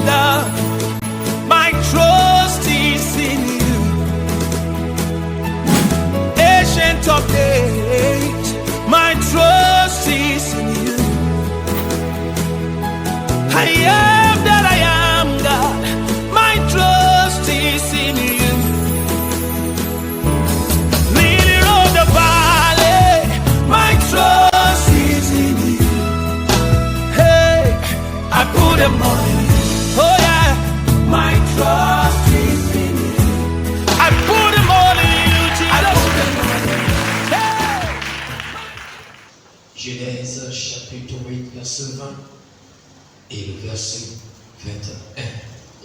God, my trust is in you. Ancient of days, my trust is in you. I am that I am, God, my trust is in you. Leader of the valley, my trust is in you. Hey, I put them on you. Oh yeah, my trust is in you. I put them all in you, Jesus. Hey. Genèse chapitre 8, verset 20 et le verset 21.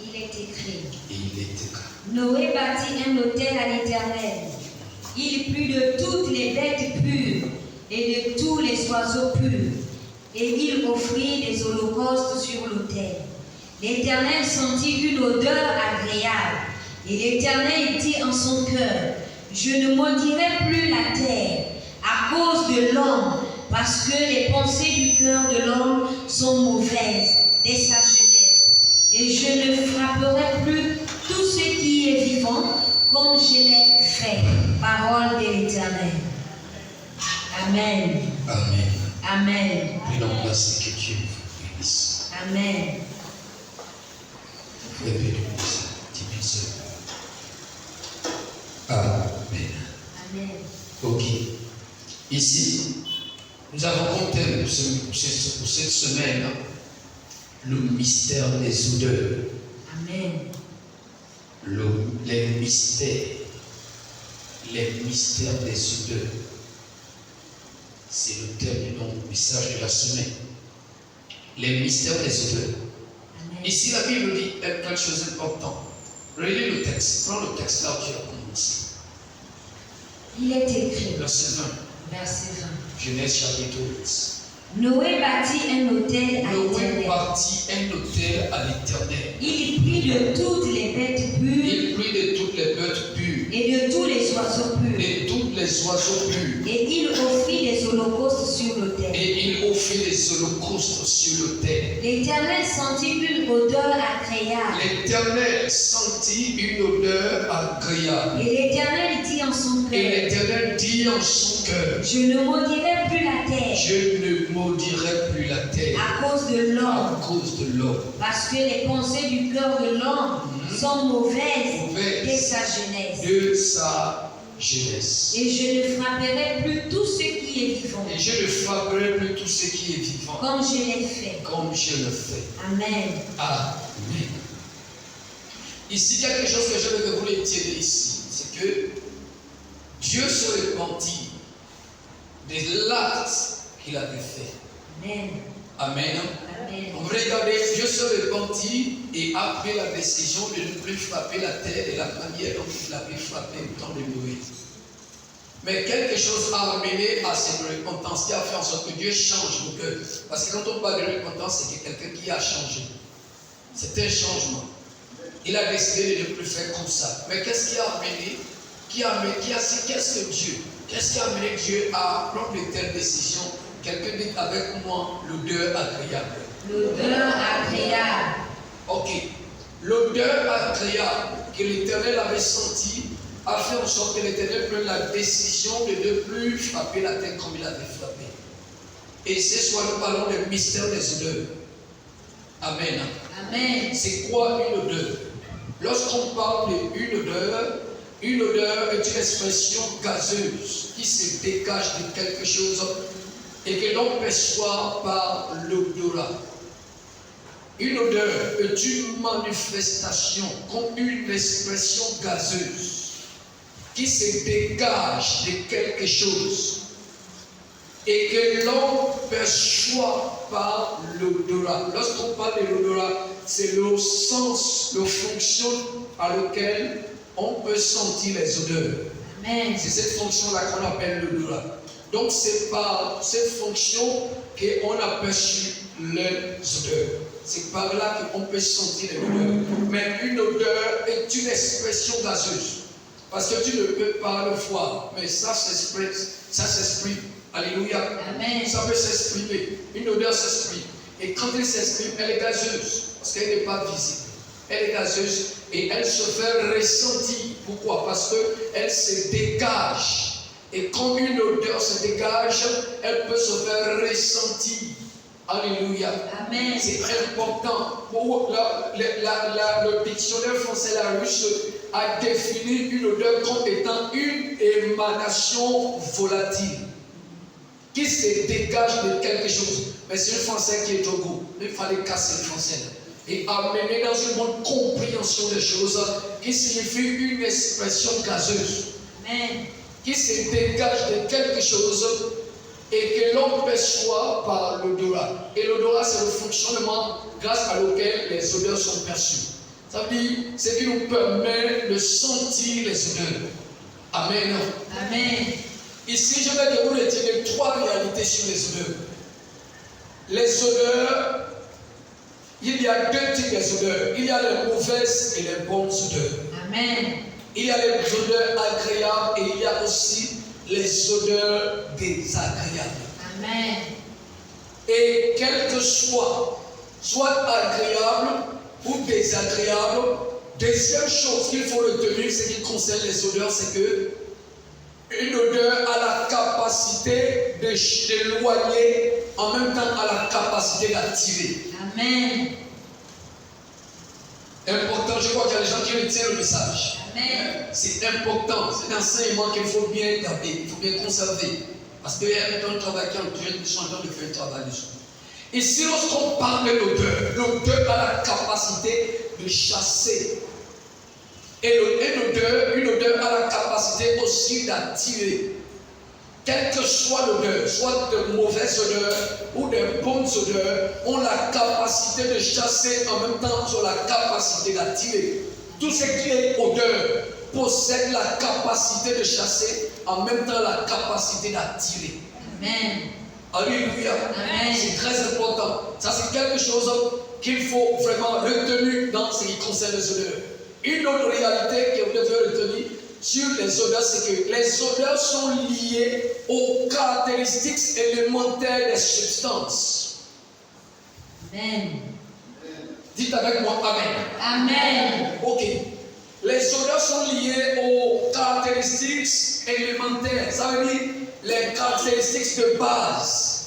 Il est écrit. Et il est écrit. Noé bâtit un autel à l'Éternel. Il plut de toutes les bêtes pures et de tous les oiseaux purs. Et il offrit des holocaustes sur l'autel. L'Éternel sentit une odeur agréable. Et l'Éternel dit en son cœur, je ne maudirai plus la terre à cause de l'homme, parce que les pensées du cœur de l'homme sont mauvaises dès sa jeunesse. Et je ne frapperai plus tout ce qui est vivant comme je l'ai fait. Parole de l'Éternel. Amen. Amen. Amen. Prenons place et que Dieu vous bénisse. Amen. Vous pouvez bénir ça, diviser. Amen. Amen. Ok. Ici, nous avons comme thème pour cette semaine le mystère des odeurs. Amen. Les mystères des odeurs. C'est le thème du message de la semaine. Les mystères des odeurs. Amen. Ici, la Bible dit quelque chose d'important. Relis le texte. Prends le texte là où tu as commencé. Il est écrit. Verset 20. Verset 20. Genèse chapitre 8. Noé bâtit un autel à Noé l'Éternel. bâtit un autel à l'Éternel. Il prit de toutes les bêtes pures Il prit de toutes les bêtes pures et de tous les oiseaux purs. et tous les oiseaux purs. Et il offrit des holocaustes sur l'autel. Et il offrit des holocaustes sur l'autel. L'Éternel sentit une odeur agréable. L'Éternel sentit une odeur agréable. Et l'Éternel dit en son Et cœur, l'Éternel dit en son cœur, je ne maudirai plus la terre je ne maudirai plus la terre à cause de à l'homme, cause de l'homme. parce que les pensées du cœur de l'homme sont mauvaises dès sa jeunesse. De sa jeunesse. Et je ne frapperai plus tout ce qui est vivant, Et je ne frapperai plus tout ce qui est vivant comme je l'ai fait. comme je le fais. Amen. Amen. Ici, quelque chose que je veux que vous retieniez ici, c'est que Dieu se repentit de l'acte qu'il avait fait. Amen. Amen. Amen. Vous regardez, Dieu se repentit et a pris la décision de ne plus frapper la terre de la manière dont il l'avait frappé au temps de Noé. Mais quelque chose a amené à cette repentance qui a fait en sorte que Dieu change nos cœurs. Parce que quand on parle de repentance, c'est quelqu'un qui a changé. C'est un changement. Il a décidé de ne plus faire comme ça. Mais qu'est-ce qui a amené? Qu'est-ce que Dieu? Qu'est-ce qui a amené Dieu à prendre de telles décisions? Quelqu'un dit avec moi l'odeur agréable. L'odeur agréable. Ok. L'odeur agréable que l'Éternel avait sentie a fait en sorte que l'Éternel prenne la décision de ne plus frapper la terre comme il avait frappé. Et ce soir, nous parlons du mystère des odeurs. Amen. Amen. C'est quoi une odeur? Lorsqu'on parle d'une odeur est une expression gazeuse qui se dégage de quelque chose et que l'on perçoit par l'odorat. Une odeur est une manifestation comme une expression gazeuse qui se dégage de quelque chose et que l'on perçoit par l'odorat. Lorsqu'on parle de l'odorat, c'est le sens, la fonction à laquelle on peut sentir les odeurs. Amen. C'est cette fonction-là qu'on appelle l'odorat. Donc c'est par cette fonction qu'on a perçu les odeurs. C'est par là qu'on peut sentir les odeurs. Mais une odeur est une expression gazeuse. Parce que tu ne peux pas le voir, mais ça s'exprime. Alléluia. Amen. Ça peut s'exprimer. Une odeur s'exprime. Et quand elle s'exprime, elle est gazeuse. parce qu'elle n'est pas visible. Elle est gazeuse et elle se fait ressentir. Pourquoi? Parce qu'elle se dégage. Et quand une odeur se dégage, elle peut se faire ressentir. Alléluia. Amen. C'est très important. Le dictionnaire français Larousse a défini une odeur comme étant une émanation volatile qui se dégage de quelque chose. Mais c'est le français qui est au goût. Il fallait casser le français et amener dans une bonne compréhension des choses qui signifie une expression gazeuse. Amen. Qui se dégage de quelque chose et que l'on perçoit par l'odorat. Et l'odorat, c'est le fonctionnement grâce à lequel les odeurs sont perçues. Ça veut dire, c'est qui nous permet de sentir les odeurs. Amen. Amen. Ici, je vais que vous retenir 3 réalités sur les odeurs. Les odeurs, il y a 2 types d'odeurs. Il y a les mauvaises et les bonnes odeurs. Amen. Il y a les odeurs agréables et il y a aussi les odeurs désagréables. Amen. Et quel que soit agréable ou désagréable, deuxième chose qu'il faut retenir, ce qui concerne les odeurs, c'est que une odeur a la capacité d'éloigner, en même temps a la capacité d'attirer. Amen. Important, je crois qu'il y a des gens qui retiennent le message. Amen. C'est important, c'est un enseignement qu'il faut bien garder, il faut bien conserver. Parce qu'il y a un travail qui est en train de faire un travail dessus. Ici, lorsqu'on parle de l'odeur a la capacité de chasser. Et une odeur a la capacité aussi d'attirer. Quelle que soit l'odeur, soit de mauvaises odeurs ou de bonnes odeurs, ont la capacité de chasser, en même temps ont la capacité d'attirer. Tout ce qui est odeur possède la capacité de chasser, en même temps la capacité d'attirer. Amen. Alléluia. Amen. C'est très important. Ça, c'est quelque chose qu'il faut vraiment retenir dans ce qui concerne les odeurs. Une autre réalité que vous devez retenir sur les odeurs, c'est que les odeurs sont liées aux caractéristiques élémentaires des substances. Amen. Dites avec moi Amen. Amen. Ok. Les odeurs sont liées aux caractéristiques élémentaires. Ça veut dire les caractéristiques de base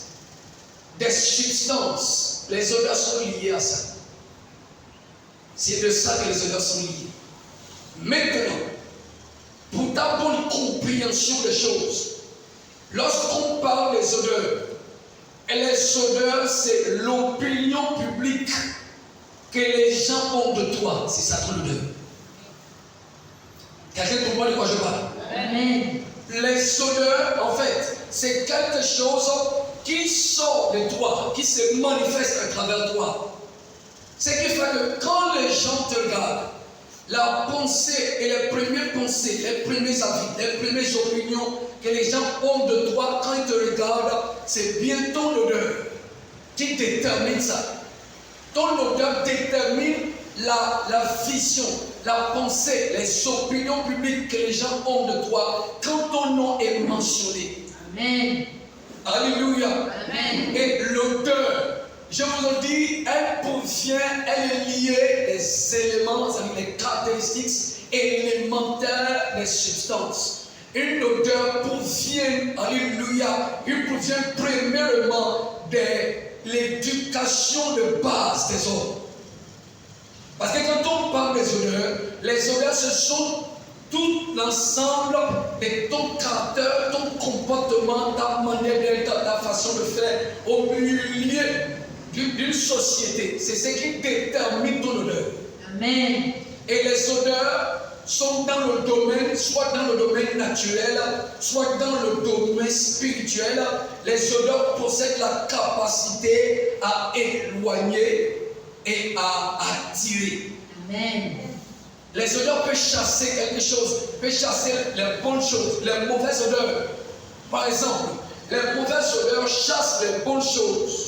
des substances. Les odeurs sont liées à ça. C'est de ça que les odeurs sont liées. Maintenant, pour ta bonne compréhension des choses, lorsqu'on parle des odeurs, et les odeurs, c'est l'opinion publique que les gens ont de toi. C'est ça ton odeur. Quelqu'un comprend de quoi je parle? Amen. Les odeurs, en fait, c'est quelque chose qui sort de toi, qui se manifeste à travers toi. Ce qui fait que quand les gens te regardent, la pensée et les premières pensées, les premiers avis, les premières opinions que les gens ont de toi quand ils te regardent, c'est bien ton odeur qui détermine ça. Ton odeur détermine la vision, la pensée, les opinions publiques que les gens ont de toi quand ton nom est mentionné. Amen. Alléluia. Amen. Et l'odeur, je vous le dis, elle est liée des éléments, c'est-à-dire les caractéristiques élémentaires des substances. Une odeur provient, alléluia, il provient premièrement de l'éducation de base des hommes. Parce que quand on parle des odeurs, les odeurs ce sont tout l'ensemble de ton caractère, ton comportement, ta manière d'être, ta façon de faire au milieu d'une société. C'est ce qui détermine ton odeur. Amen. Et les odeurs sont dans le domaine, soit dans le domaine naturel, soit dans le domaine spirituel. Les odeurs possèdent la capacité à éloigner et à attirer. Amen. Les odeurs peuvent chasser quelque chose, peuvent chasser les bonnes choses, les mauvaises odeurs. Par exemple, les mauvaises odeurs chassent les bonnes choses.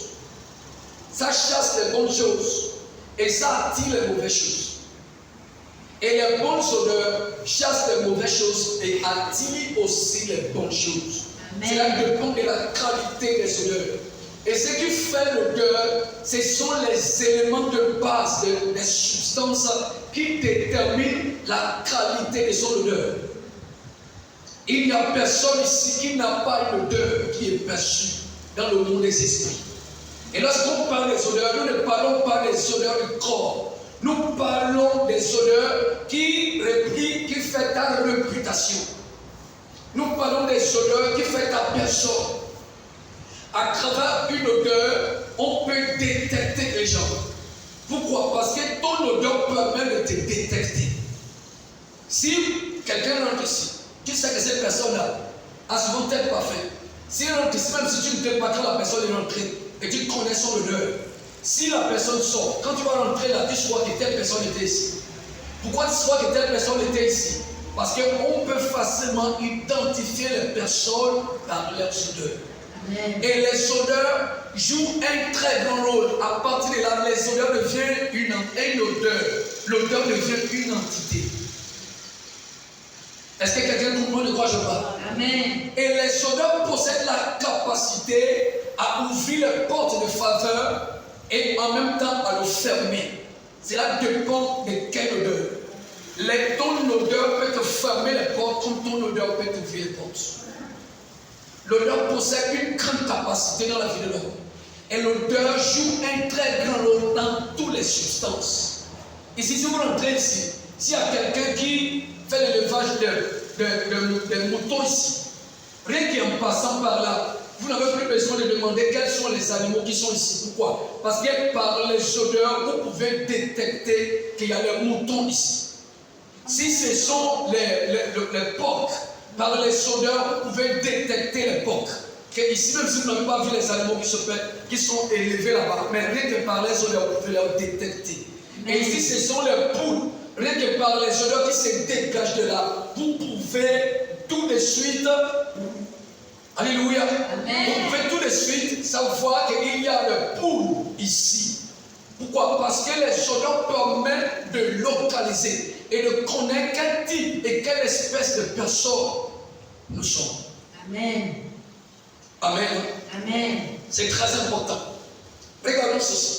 Ça chasse les bonnes choses et ça attire les mauvaises choses. Et les bonnes odeurs chassent les mauvaises choses et attirent aussi les bonnes choses. Cela dépend de la qualité des odeurs. Et ce qui fait l'odeur, ce sont les éléments de base, les substances qui déterminent la qualité de son odeur. Il n'y a personne ici qui n'a pas une odeur qui est perçue dans le monde des esprits. Et lorsqu'on parle des odeurs, nous ne parlons pas des odeurs du corps. Nous parlons des odeurs qui fait ta réputation. Nous parlons des odeurs qui fait ta personne. À travers une odeur, on peut détecter les gens. Pourquoi? Parce que ton odeur permet de te détecter. Si quelqu'un rentre ici, tu sais que cette personne-là a souvent tête parfaite. Si elle rentre ici, même si tu ne sais pas quand la personne est rentrée, et tu connais son odeur, si la personne sort, quand tu vas rentrer là, tu vois que telle personne était ici. Pourquoi tu vois que telle personne était ici? Parce qu'on peut facilement identifier les personnes par leurs odeurs. Et les odeurs jouent un très grand rôle. À partir de là, les odeurs deviennent une odeur. L'odeur devient une entité. Est-ce que quelqu'un comprend de quoi je parle? Amen. Et les odeurs possèdent la capacité à ouvrir les portes de faveur et en même temps à le fermer. Cela dépend de quelle odeur. Ton odeur peut te fermer les portes comme ton odeur peut t'ouvrir les portes. L'odeur possède une grande capacité dans la vie de l'homme. Et l'odeur joue un très grand rôle dans toutes les substances. Ici, si vous rentrez ici, s'il y a quelqu'un qui fait l'élevage de moutons ici, rien qu'en passant par là, vous n'avez plus besoin de demander quels sont les animaux qui sont ici. Pourquoi? Parce que par les odeurs, vous pouvez détecter qu'il y a les moutons ici. Si ce sont les porcs, par les odeurs, vous pouvez détecter les porcs. Ici, même si vous n'avez pas vu les animaux qui sont élevés là-bas, mais rien que par les odeurs, vous pouvez les détecter. Et ici, ce sont les poules. Rien que par les odeurs qui se dégagent de là, vous pouvez tout de suite, alléluia, vous pouvez tout de suite savoir qu'il y a des poules ici. Pourquoi? Parce que les odeurs permettent de localiser et de connaître quel type et quelle espèce de personne nous sommes. Amen. Amen. Amen. C'est très important. Regardons ceci.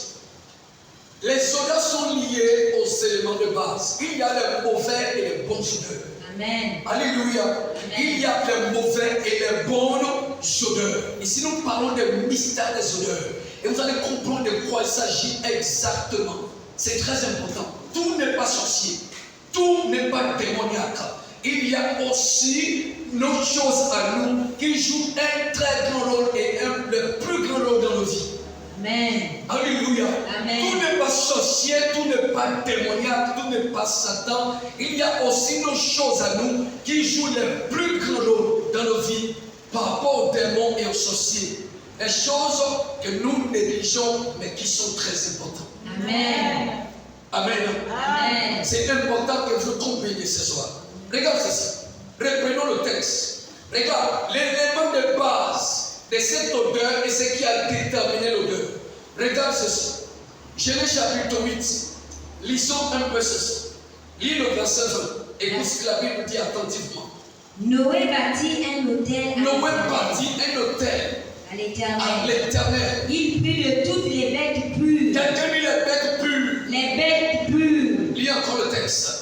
Les odeurs sont liées aux éléments de base. Il y a les mauvais et les bonnes odeurs. Amen. Alléluia. Amen. Il y a les mauvais et les bonnes odeurs. Ici, nous parlons des mystères des odeurs. Et vous allez comprendre de quoi il s'agit exactement. C'est très important. Tout n'est pas sorcier. Tout n'est pas démoniaque. Il y a aussi nos choses à nous qui jouent un très grand rôle et le plus grand rôle dans nos vies. Amen. Alléluia. Amen. Tout n'est pas sorcier, tout n'est pas démoniaque, tout n'est pas Satan. Il y a aussi nos choses à nous qui jouent le plus grand rôle dans nos vies par rapport aux démons et aux sorciers. Les choses que nous négligeons mais qui sont très importantes. Amen. Amen. Amen. C'est important que vous compreniez ce soir. Regarde ceci. Reprenons le texte. Regarde, l'élément de base de cette odeur et ce qui a déterminé l'odeur. Regarde ceci. Genèse chapitre 8. Lisons un peu ceci. Lis le verset 20. Écoute ce que la Bible dit attentivement. Noé bâtit un autel. Noé bâtit un autel à l'Éternel. Il prit de toutes les bêtes pures. Quelqu'un dit les bêtes pures. Les bêtes pures. Lis encore le texte.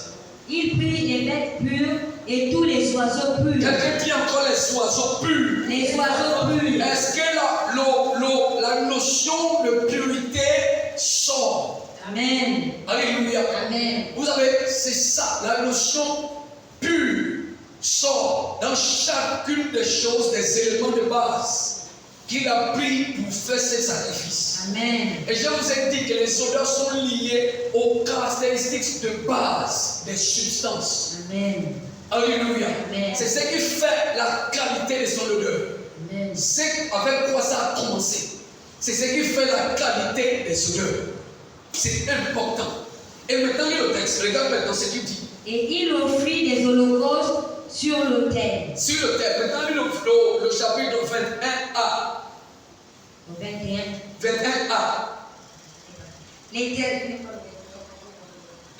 Il prit les bêtes pures et tous les oiseaux purs. Quelqu'un dit encore les oiseaux purs. Les oiseaux purs. Est-ce que la notion de purité sort? Amen. Alléluia. Amen. Vous savez, c'est ça, la notion pure sort dans chacune des choses, des éléments de base qu'il a pris pour faire ses sacrifices. Amen. Et je vous ai dit que les odeurs sont liées aux caractéristiques de base des substances. Amen. Alléluia. Amen. C'est ce qui fait la qualité de son odeur. Amen. C'est avec quoi ça a commencé. C'est ce qui fait la qualité des odeurs. C'est important. Et maintenant, lis le texte. Regarde maintenant ce qu'il dit. Et il offrit des holocaustes sur l'autel. Sur l'autel. Maintenant, lis le chapitre 21a. 21a. L'Éternel.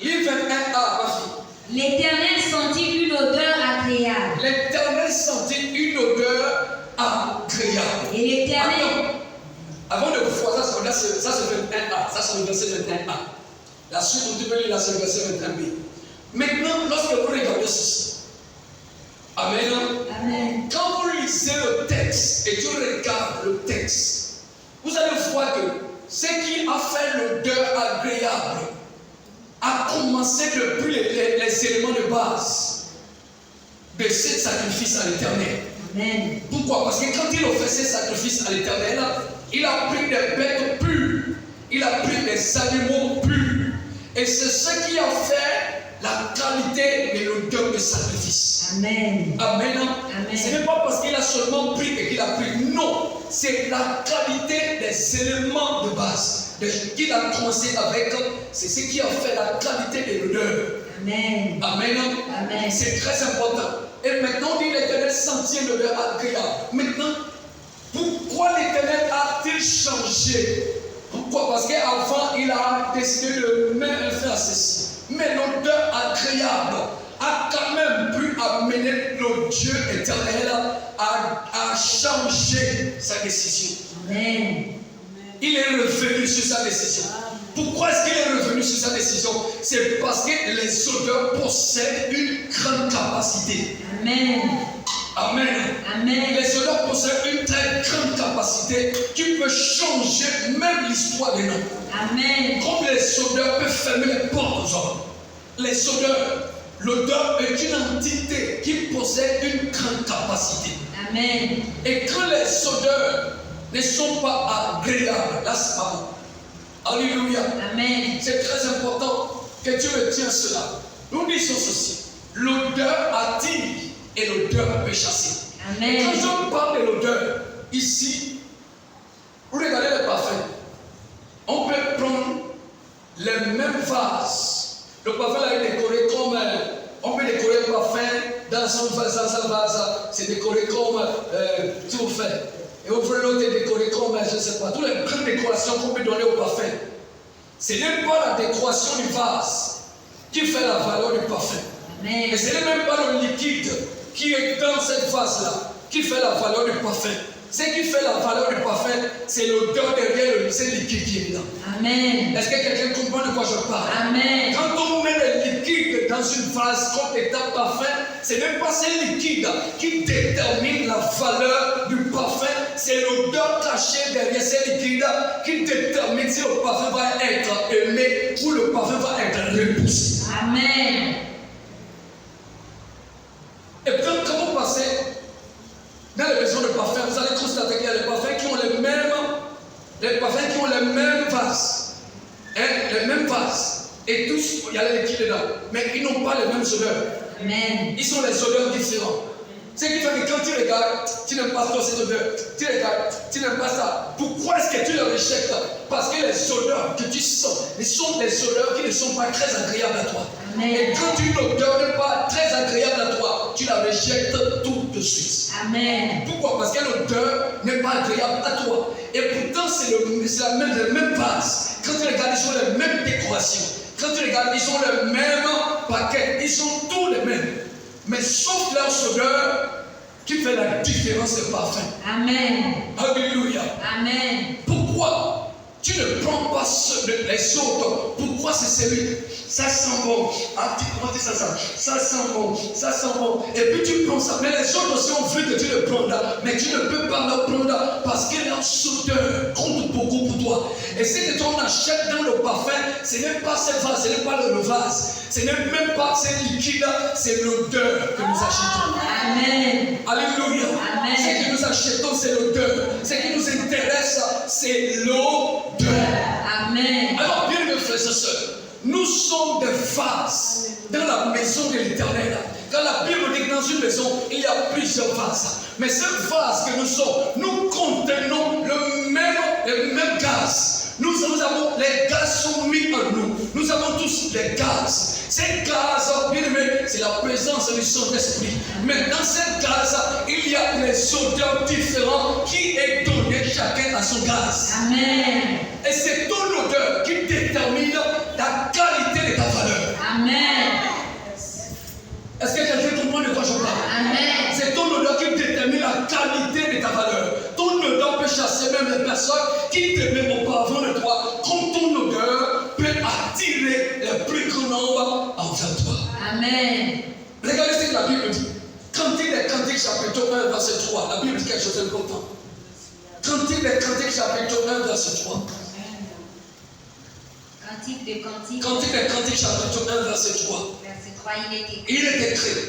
Lis 21a, ma fille. L'Éternel sentit une odeur agréable. L'Éternel sentit une odeur agréable. Et l'Éternel. Avant de voir ça, c'est 21a. Ça, c'est le verset 21a. La suite, on peut lire là, c'est le verset 21b. Maintenant, lorsque vous regardez ceci, Amen. Amen. Quand vous lisez le texte et tu regardes le texte, vous allez voir que ce qui a fait l'odeur agréable a commencé depuis les éléments de base de ce sacrifice à l'Éternel. Amen. Pourquoi? Parce que quand il offrait ce sacrifice à l'Éternel, il a pris des bêtes pures, il a pris des animaux purs. Et c'est ce qui a fait la qualité de l'odeur de sacrifice. Amen. Amen. Amen. Ce n'est pas parce qu'il a seulement pris et qu'il a pris. Non, c'est la qualité des éléments de base. Qu'il a commencé avec, c'est ce qui a fait la qualité de l'odeur. Amen. Amen. Amen. C'est très important. Et maintenant, on dit l'Éternel sentit l'odeur agréable. Maintenant, pourquoi l'Éternel a-t-il changé? Pourquoi? Parce qu'avant, il a décidé de même faire ceci. Mais l'odeur agréable a quand même pu amener le Dieu éternel à changer sa décision. Amen. Il est revenu sur sa décision. Pourquoi est-ce qu'il est revenu sur sa décision? C'est parce que les odeurs possèdent une grande capacité. Amen. Amen. Amen. Les odeurs possèdent une très grande capacité qui peut changer même l'histoire des noms. Amen. Comme les odeurs peuvent fermer les portes aux hommes. Les odeurs, l'odeur est une entité qui possède une grande capacité. Amen. Et quand les odeurs ne sont pas agréables, là c'est pas bon. Alléluia. Amen. C'est très important que tu retiens cela. Nous disons ceci. L'odeur attire et l'odeur peut chasser. Amen. Quand je parle de l'odeur, ici, vous regardez les parfums. On peut prendre les mêmes vases. Le parfum là est décoré comme. On peut décorer le parfum dans son vase, c'est décoré comme tout fait. Et l'autre est décoré comme, je ne sais pas, toutes les grandes décorations qu'on peut donner au parfum. Ce n'est pas la décoration du vase qui fait la valeur du parfum. Amen. Et ce n'est même pas le liquide qui est dans cette vase-là qui fait la valeur du parfum. Ce qui fait la valeur du parfum, c'est l'odeur derrière ce liquide qui est dedans. Amen. Est-ce que quelqu'un comprend de quoi je parle? Amen. Quand on met le liquide dans une vase comme état parfum, ce n'est pas ce liquide qui détermine la valeur du parfum, c'est l'odeur cachée derrière ce liquide qui détermine si le parfum va être aimé ou le parfum va être repoussé. Amen. Et quand vous passez dans les maisons de parfum, vous allez constater qu'il y a des parfums qui ont les mêmes vases. Hein, les mêmes vases. Et tous, il y a les liquides dedans. Mais ils n'ont pas les mêmes odeurs. Amen. Ils sont les odeurs différentes. Ce qui fait que quand tu regardes, tu n'aimes pas trop cette odeur. Tu regardes, tu n'aimes pas ça. Pourquoi est-ce que tu le rejettes? Parce que les odeurs que tu sens, sont des odeurs qui ne sont pas très agréables à toi. Amen. Et quand une odeur n'est pas très agréable à toi, tu la rejettes tout de suite. Amen. Pourquoi? Parce que l'odeur n'est pas agréable à toi. Et pourtant, c'est le même vase. Quand tu regardes, ils ont les mêmes décorations. Quand tu regardes, ils ont le même paquet. Ils sont tous les mêmes. Mais sauf leur odeur qui fait la différence de parfum. Amen. Alléluia. Amen. Pourquoi tu ne prends pas les autres? Pourquoi c'est celui? Ça sent bon. Ah, comment ça sent? Ça sent bon. Ça sent bon. Et puis tu prends ça. Mais les autres aussi ont vu que tu le prends là. Mais tu ne peux pas le prendre parce que leur odeur compte beaucoup pour toi. Et ce que tu achètes dans le parfum, ce n'est pas ce vase, ce n'est pas le vase. Ce n'est même pas ce liquide, c'est l'odeur que nous achetons. Amen. Alléluia. Amen. Ce que nous achetons, c'est l'odeur. Ce qui nous intéresse, c'est l'odeur. Amen. Alors, bien mes frères et sœurs, nous sommes des vases dans la maison de l'Éternel. Quand la Bible dit que dans une maison, il y a plusieurs vases. Mais ce vase que nous sommes, nous contenons le même gaz. Nous avons, les gaz sont mis en nous. Nous avons tous les gaz. Ces gaz, bien aimé, c'est la présence du Saint-Esprit. Mais dans ces gaz, il y a les odeurs différentes qui est donné chacun à son gaz. Amen. Et c'est ton odeur qui détermine la qualité de ta valeur. Amen. Est-ce que quelqu'un comprend de quoi je parle? Amen. C'est ton odeur qui détermine la qualité de ta valeur. Ton odeur peut chasser même les personnes qui 3. La Bible dit quelque chose d'important. Cantique chapitre 1, verset 3. Cantique de Cantique. Cantique chapitre 1, verset 3. Verset 3, Il est écrit.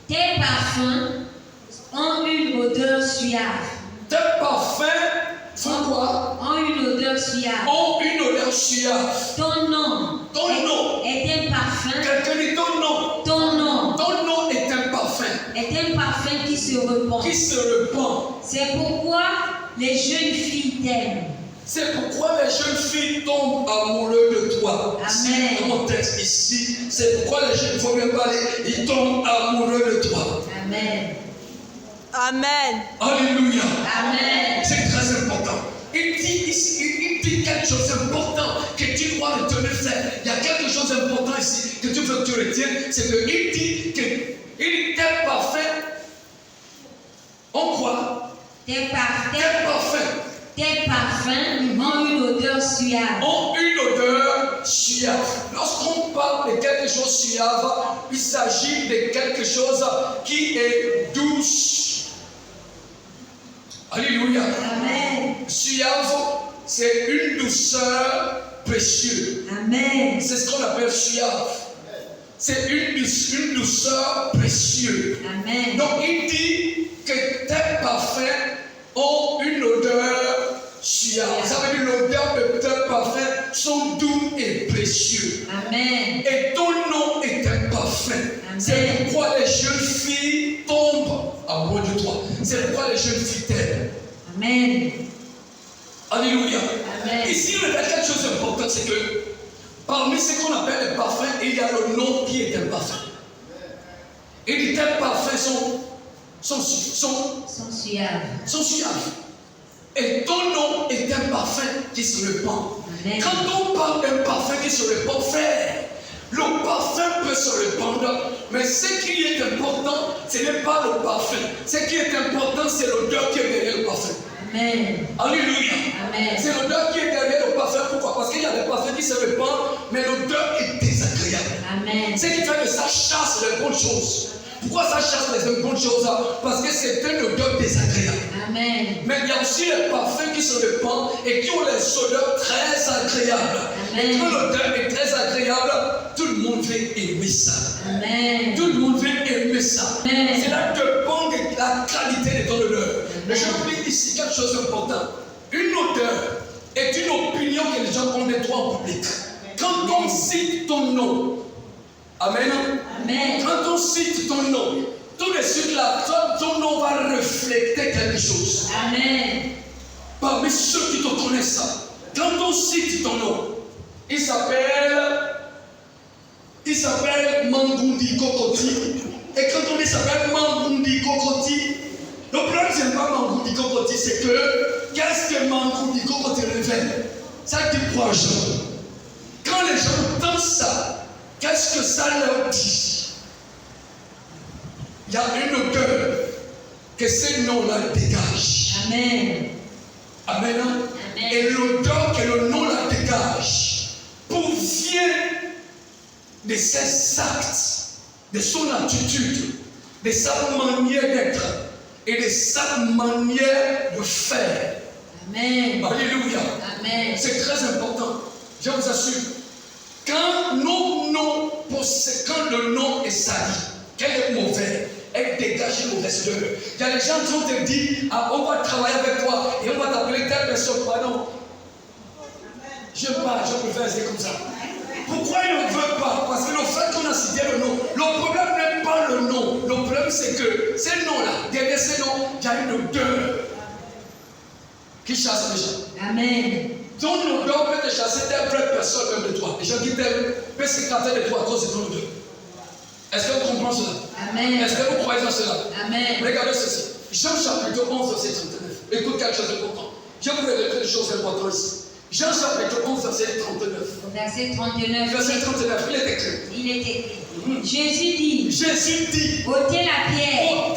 Tes parfums ont une odeur suave. Tes parfums font quoi? Ont une odeur suave. Ont une odeur suave. Ton nom. Est un parfum. Quelqu'un dit ton nom. Ton nom. Ton nom est un parfum. Est un parfum qui se répand. Qui se répand. C'est pourquoi les jeunes filles t'aiment. C'est pourquoi les jeunes filles tombent amoureux de toi. Amen. Dans mon texte ici, c'est pourquoi les jeunes, il faut bien parler, ils tombent amoureux de toi. Amen. Amen. Alléluia. Amen. C'est très important. Il dit ici, il dit quelque chose d'important que tu dois retenir. Il y a quelque chose d'important ici que tu veux que tu retiennes. C'est qu'il dit que il est parfait. En quoi? Tes parfums ont une odeur suave. Ont une odeur suave. Lorsqu'on parle de quelque chose suave, il s'agit de quelque chose qui est douce. Alléluia. Amen. Suave, c'est une douceur précieuse. Amen. C'est ce qu'on appelle suave. C'est une douceur précieuse. Amen. Donc il dit que tes parfums ont une odeur suave. Ça veut dire l'odeur de tes parfums sont doux et précieux. Amen. Et ton nom est un parfum. C'est pourquoi les jeunes filles tombent amoureux de toi. C'est pourquoi les jeunes filles t'aiment. Amen. Alléluia. Amen. Ici, il y a quelque chose d'important, c'est que parmi ce qu'on appelle les parfums, il y a le nom qui est un parfum. Et les tels parfums sont suaves. Et ton nom est un parfum qui se répand. Amen. Quand on parle d'un parfum qui se répand, frère, le parfum peut se répandre, mais ce qui est important, ce n'est pas le parfum. Ce qui est important, c'est l'odeur qui est derrière le parfum. Amen. Alléluia. Amen. C'est l'odeur qui est derrière le parfum. Pourquoi? Parce qu'il y a des parfums qui se répandent, mais l'odeur est désagréable. Amen. Ce qui fait que ça chasse les bonnes choses. Pourquoi ça chasse les bonnes choses? Parce que c'est une odeur désagréable. Amen. Mais il y a aussi les parfums qui se répandent et qui ont les odeurs très agréables. Amen. Et quand l'odeur est très agréable, tout le monde veut aimer ça. Amen. Tout le monde veut aimer ça. Amen. Cela dépend de la qualité de ton odeur. Mais je vous dis ici quelque chose d'important. Une odeur est une opinion que les gens ont de toi en public. Quand on cite ton nom, Amen. Amen. Quand on cite ton nom, tout de suite là, ton nom va refléter quelque chose. Amen. Parmi ceux qui te connaissent, quand on cite ton nom, il s'appelle Mangundi Kokoti. Et quand on dit s'appelle Mangundi Kokoti, le problème c'est pas Mangundi Kokoti, c'est que qu'est-ce que Mangundi Kokoti révèle? Ça dit quoi, Jean? Quand les gens entendent ça, qu'est-ce que ça leur dit? Il y a une odeur que ce nom-là dégage. Amen. Amen. Amen. Et l'odeur que le nom la dégage provient de ses actes, de son attitude, de sa manière d'être et de sa manière de faire. Amen. Alléluia. Amen. C'est très important. Je vous assure. Quand le nom est sali, qu'elle est mauvais, elle dégage une mauvaise odeur. Il y a des gens qui vont te dire, ah, on va travailler avec toi et on va t'appeler telle personne. Pardon. Je préfère rester comme ça. Pourquoi il ne veut pas? Parce que le fait qu'on a cité le nom, le problème n'est pas le nom. Le problème c'est que ces noms-là, derrière ces noms, il y a une odeur qui chasse les gens. Amen. Ton odeur peut te chasser telle vraie personne même de toi. Les gens qui t'aiment peuvent s'écarter de toi à cause de ton odeur. Est-ce que vous comprenez cela? Amen. Est-ce que vous croyez en cela? Amen. Regardez ceci. Jean chapitre 11, verset 39. Écoute quelque chose d'important. Je vous révèle quelque chose d'important ici. Jean chapitre 11, verset 39. Verset 39. Verset 39, il est écrit. Il est écrit. Jésus dit, ôtez la pierre.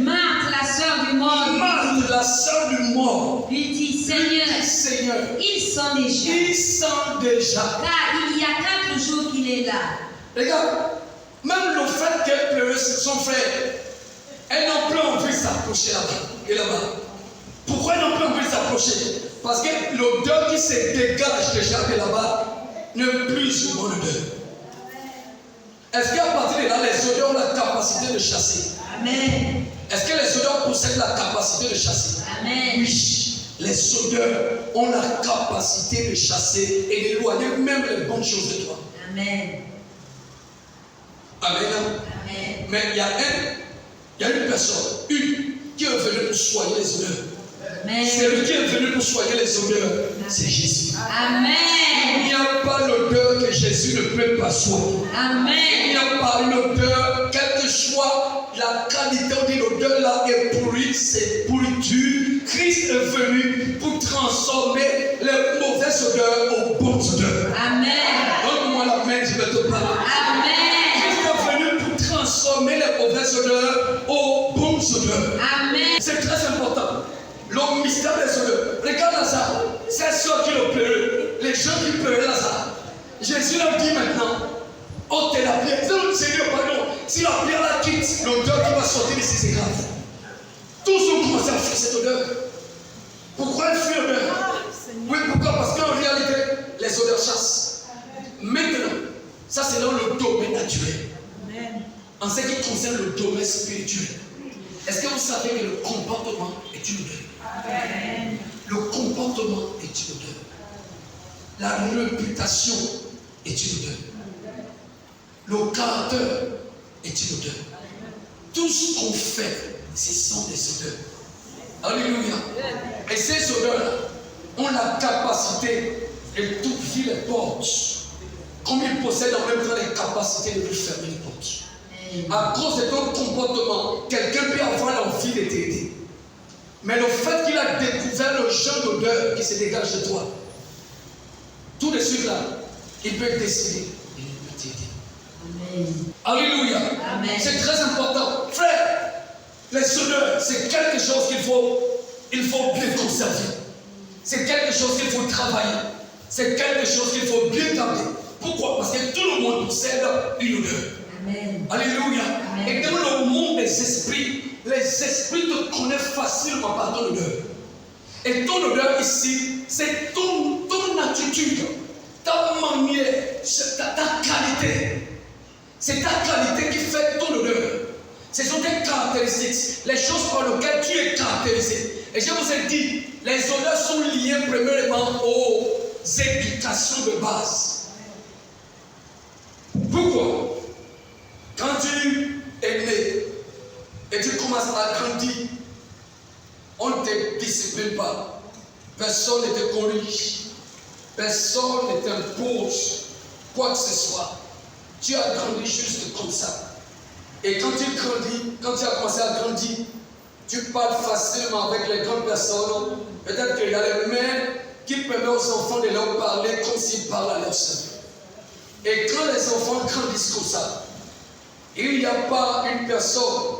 Marthe, la sœur du mort, Marthe, la sœur du mort, lui dit, Seigneur, ils sont déjà. Car il y a 4 jours qu'il est là. Regarde, même le fait qu'elle pleurait sur son frère, elle n'a plus envie ça. s'approcher là-bas et là-bas. Pourquoi ils n'ont pas envie de s'approcher? Parce que l'odeur qui se dégage déjà de là-bas n'est plus une bonne odeur. Est-ce qu'à partir de là, les odeurs ont la capacité de chasser? Amen. Est-ce que les odeurs possèdent la capacité de chasser? Amen. Oui, les odeurs ont la capacité de chasser et d'éloigner même les bonnes choses de toi. Amen. Amen. Amen. Mais il y a une personne, qui est venue pour soigner les odeurs. Amen. Celui qui est venu pour soigner les odeurs, c'est Jésus. Amen. Il n'y a pas l'odeur que Jésus ne peut pas soigner. Amen. Il n'y a pas l'odeur, quelle que soit la qualité de l'odeur là est pourrie, c'est pourriture. Christ est venu pour transformer les mauvaises odeurs aux bonnes odeurs. Amen. Donne-moi la main, je vais te parler. Amen. Christ est venu pour transformer les mauvaises odeurs aux bonnes odeurs. Amen. C'est très important. Le mystère des odeurs. Regarde Lazare, c'est ceux qui le pleuraient. Les gens qui pleuraient Lazare. Jésus leur dit maintenant, ôtez la pierre. Seigneur, pardon, si la pierre la quitte, l'odeur qui va sortir ici, c'est grave. Tous ont commencé à fuir cette odeur. Pourquoi ils fuient l'odeur? Oui, pourquoi? Parce qu'en réalité, les odeurs chassent. Maintenant, ça c'est dans le domaine naturel. En ce qui concerne le domaine spirituel, est-ce que vous savez que le comportement est une odeur? Amen. Le comportement est une odeur. La réputation est une odeur. Le caractère est une odeur. Tout ce qu'on fait, ce sont des odeurs. Alléluia. Et ces odeurs-là ont la capacité de t'ouvrir les portes. Comme ils possèdent en même temps les capacités de nous fermer les portes. À cause de ton comportement, quelqu'un peut avoir l'envie de t'aider. Mais le fait qu'il a découvert le genre d'odeur qui se dégage de toi, tout de suite là, il peut décider et il peut t'aider. Alléluia. Amen. C'est très important. Frère, les odeurs, c'est quelque chose qu'il faut bien conserver. C'est quelque chose qu'il faut travailler. C'est quelque chose qu'il faut bien garder. Pourquoi? Parce que tout le monde possède une odeur. Amen. Alléluia. Amen. Et dans le monde des esprits, les esprits te connaissent facilement par ton odeur. Et ton odeur ici, c'est ton attitude, ta manière, ta qualité. C'est ta qualité qui fait ton odeur. Ce sont tes caractéristiques, les choses par lesquelles tu es caractérisé. Et je vous ai dit, les odeurs sont liées premièrement aux éducations de base. Pourquoi? Quand tu es né et tu commences à grandir, on ne te discipline pas. Personne ne te corrige. Personne ne t'impose quoi que ce soit. Tu as grandi juste comme ça. Et quand tu grandis, quand tu as commencé à grandir, tu parles facilement avec les grandes personnes. Peut-être qu'il y a les mères qui permettent aux enfants de leur parler comme s'ils parlent à leur sœur. Et quand les enfants grandissent comme ça, il n'y a pas une personne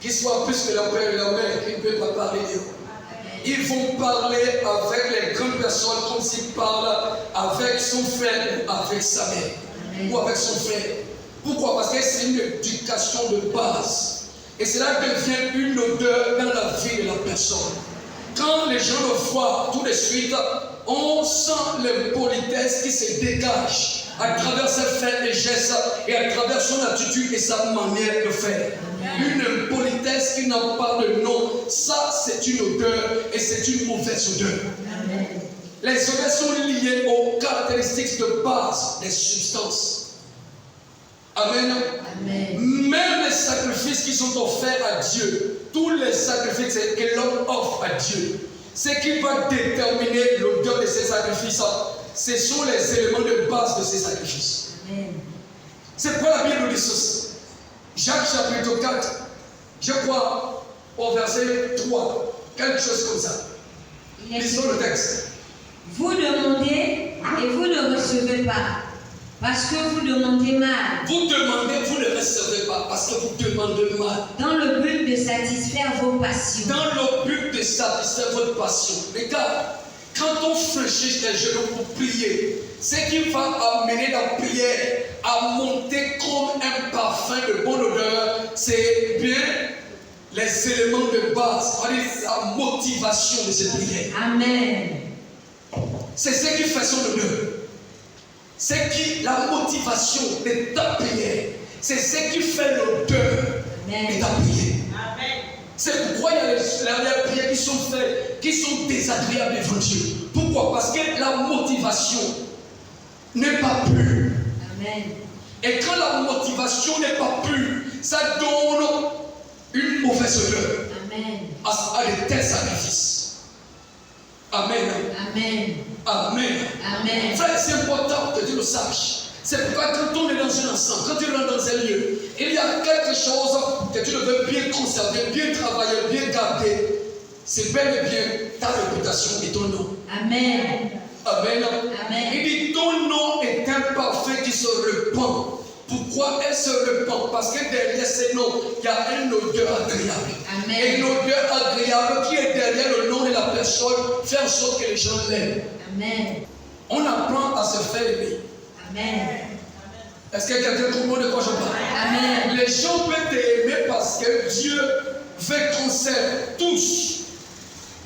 qui soit plus que leur père et leur mère qui ne peut pas parler d'eux. Ils vont parler avec les grandes personnes comme s'ils parlent avec son frère ou avec sa mère ou avec son frère. Pourquoi? Parce que c'est une éducation de base. Et cela devient une odeur dans la vie de la personne. Quand les gens le voient, tout de suite, on sent l'impolitesse qui se dégage à travers ses faits et gestes et à travers son attitude et sa manière de faire. Une impolitesse qui n'a pas de nom, ça c'est une odeur et c'est une mauvaise odeur. Les odeurs sont liées aux caractéristiques de base des substances. Amen. Amen. Même les sacrifices qui sont offerts à Dieu, tous les sacrifices que l'homme offre à Dieu, ce qui va déterminer l'odeur de ces sacrifices, ce sont les éléments de base de ces sacrifices. Amen. C'est quoi la Bible dit ceci? Jacques chapitre 4, je crois, au verset 3, quelque chose comme ça. Lisons le texte. Vous demandez et vous ne recevez pas, parce que vous demandez mal. Vous demandez, vous ne recevez pas, parce que vous demandez mal. Dans le but de satisfaire vos passions. Dans le but de satisfaire votre passion. Regarde, quand on fléchit les genoux pour prier, ce qui va amener la prière à monter comme un parfum de bonne odeur, c'est bien les éléments de base, la motivation de cette prière. Amen. C'est ce qui fait son honneur. C'est qui la motivation de ta prière. C'est ce qui fait l'odeur de ta prière. C'est pourquoi il y a les prières qui sont faites, qui sont désagréables devant Dieu. Pourquoi? Parce que la motivation n'est pas pure. Amen. Et quand la motivation n'est pas pure, ça donne une mauvaise odeur à de tels sacrifices. Amen. Amen. Amen. Amen. Frère, c'est important que tu le saches. C'est pourquoi quand on est dans un ensemble, quand tu rentres dans un lieu, il y a quelque chose que tu veux bien conserver, bien travailler, bien garder. C'est bel et bien ta réputation et ton nom. Amen. Amen. Amen. Il dit ton nom est un parfum qui se répand. Pourquoi elle se répand? Parce que derrière ce nom, il y a une odeur agréable. Amen. Et une odeur agréable qui est derrière le nom de la personne fait en sorte que les gens l'aiment. Amen. On apprend à se faire aimer. Amen. Est-ce que quelqu'un comprend de quoi je parle? Amen. Les gens peuvent t'aimer parce que Dieu veut qu'on s'aime tous.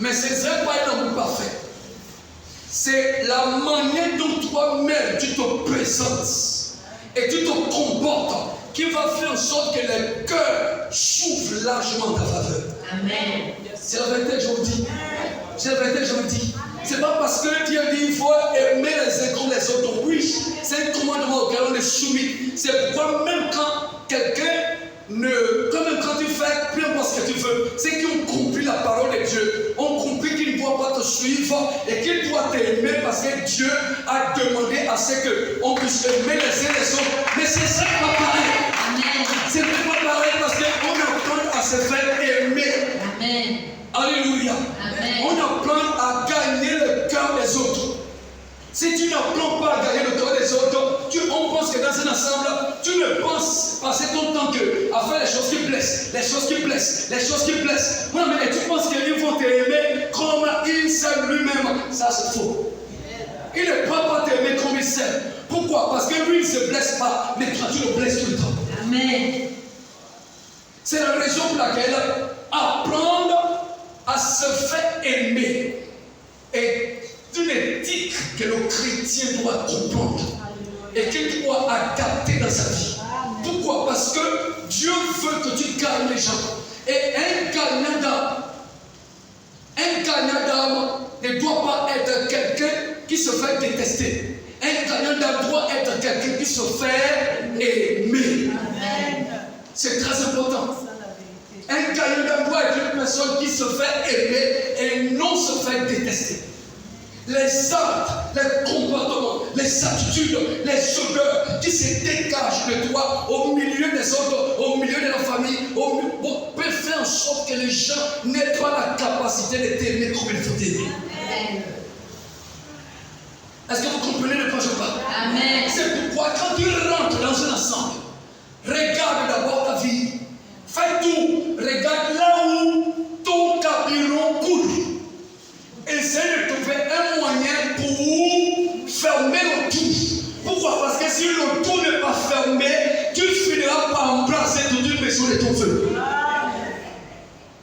Mais ce n'est pas un amour parfait. C'est la manière dont toi-même tu te présentes et tu te comportes qui va faire en sorte que le cœur s'ouvre largement en ta faveur. Amen. C'est la vérité que je vous dis. C'est la vérité que je vous dis. C'est pas parce que Dieu dit qu'il faut aimer les uns comme les autres. Oui, c'est un commandement auquel on est soumis. C'est pourquoi même quand quelqu'un quand tu fais peu importe ce que tu veux, c'est qu'ils ont compris la parole de Dieu, ont compris qu'ils ne doivent pas te suivre et qu'ils doivent t'aimer parce que Dieu a demandé à ce qu'on puisse aimer les uns les autres. Mais c'est ça qui va pareil. Amen. C'est pas pareil parce qu'on apprend à se faire aimer. Amen. Alléluia. Amen. On apprend à gagner le cœur des autres. Si tu n'apprends pas à gagner le cœur des autres, on pense que dans un ensemble, tu ne penses passer ton temps à faire les choses qui blessent, les choses qui blessent, les choses qui blessent. Oui, mais tu penses qu'ils vont t'aimer comme il s'aime lui-même. Ça, c'est faux. Il ne peut pas t'aimer comme il s'aime. Pourquoi? Parce que lui, il ne se blesse pas, mais toi, tu le blesses tout le temps. Amen. C'est la raison pour laquelle apprendre à se faire aimer est une éthique que le chrétien doit comprendre et qu'il doit adapter dans sa vie. Pourquoi? Parce que Dieu veut que tu gagnes les gens. Et un gagnant d'âme ne doit pas être quelqu'un qui se fait détester. Un gagnant d'âme doit être quelqu'un qui se fait aimer. C'est très important. Un gagnant d'âme doit être une personne qui se fait aimer et non se fait détester. Les actes, les comportements, les attitudes, les odeurs qui se dégagent de toi au milieu des autres, au milieu de la famille, peuvent faire en sorte que les gens n'aient pas la capacité de t'aimer comme il faut t'aimer. Est-ce que vous comprenez de quoi je parle? Amen. C'est pourquoi quand tu rentres dans un ensemble, regarde d'abord ta vie. Fais tout. Regarde là où ton carburant coule. Essaye de trouver un moyen pour fermer le tout. Pourquoi? Parce que si le tout n'est pas fermé, tu finiras par embrasser toute une maison de ton feu.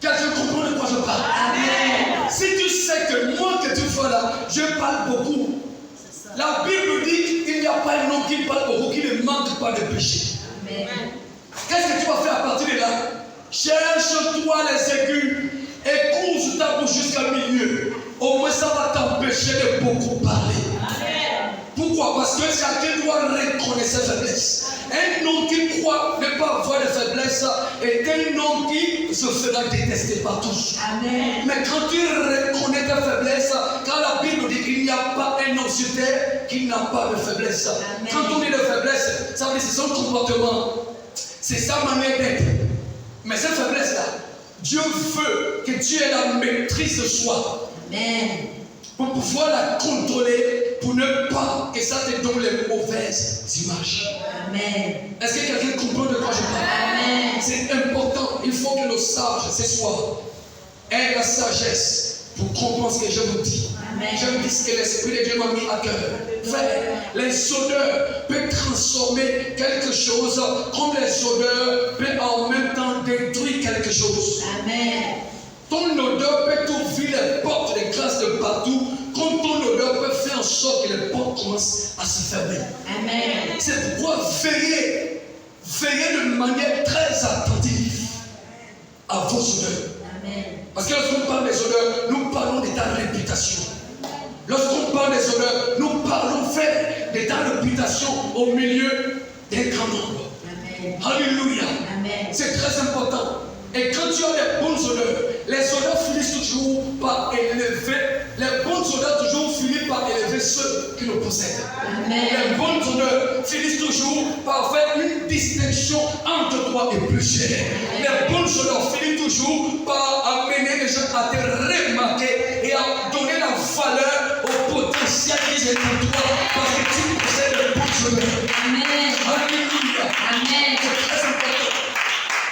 Quelqu'un comprend de quoi je parle? Amen. Si tu sais que moi que tu fais là, je parle beaucoup. La Bible dit qu'il n'y a pas un homme qui parle beaucoup, qui ne manque pas de péché. Amen. Qu'est-ce que tu vas faire à partir de là? Cherche-toi les aigus et cours ta bouche jusqu'à milieu. Au moins ça va t'empêcher de beaucoup parler. Amen. Pourquoi? Parce que chacun doit reconnaître ses faiblesses. Un homme qui croit ne pas avoir de faiblesse est un homme qui se fera détester par tous. Amen. Mais quand tu reconnais ta faiblesse, quand la Bible dit qu'il n'y a pas un homme sur terre qui n'a pas de faiblesse. Amen. Quand on dit de faiblesse, ça veut dire c'est son comportement, c'est sa manière d'être. Mais cette faiblesse-là, Dieu veut que tu aies la maîtrise de soi. Amen. Pour pouvoir la contrôler, pour ne pas que ça te donne les mauvaises images. Amen. Est-ce que quelqu'un comprend de quoi je parle? Amen. C'est important. Il faut que le sage ce soir ait la sagesse pour comprendre ce que je vous dis. Amen. Je vous dis ce que l'Esprit de Dieu m'a mis à cœur. Frère, les odeurs peuvent transformer quelque chose, comme les odeurs peuvent en même temps détruire quelque chose. Amen. Ton odeur peut ouvrir les portes de grâce de partout, comme ton odeur peut faire en sorte que les portes commencent à se fermer. Amen. C'est pourquoi veillez de manière très attentive à vos odeurs. Amen. Parce que lorsqu'on parle des odeurs, nous parlons de ta réputation. Lorsqu'on parle des odeurs, nous parlons, frère, de ta réputation au milieu des grands nombres. Amen. Alléluia. Amen. C'est très important. Et quand tu as des bonnes odeurs, les odeurs finissent toujours par élever. Les bonnes odeurs toujours finissent par élever ceux qui nous possèdent. Amen. Les bonnes odeurs finissent toujours par faire une distinction entre toi et plus cher. Les bonnes odeurs finissent toujours par amener les gens à te remarquer et à donner la valeur au potentiel qui est en toi parce que tu possèdes les bonnes odeurs. Amen. Alléluia. Amen. C'est très important.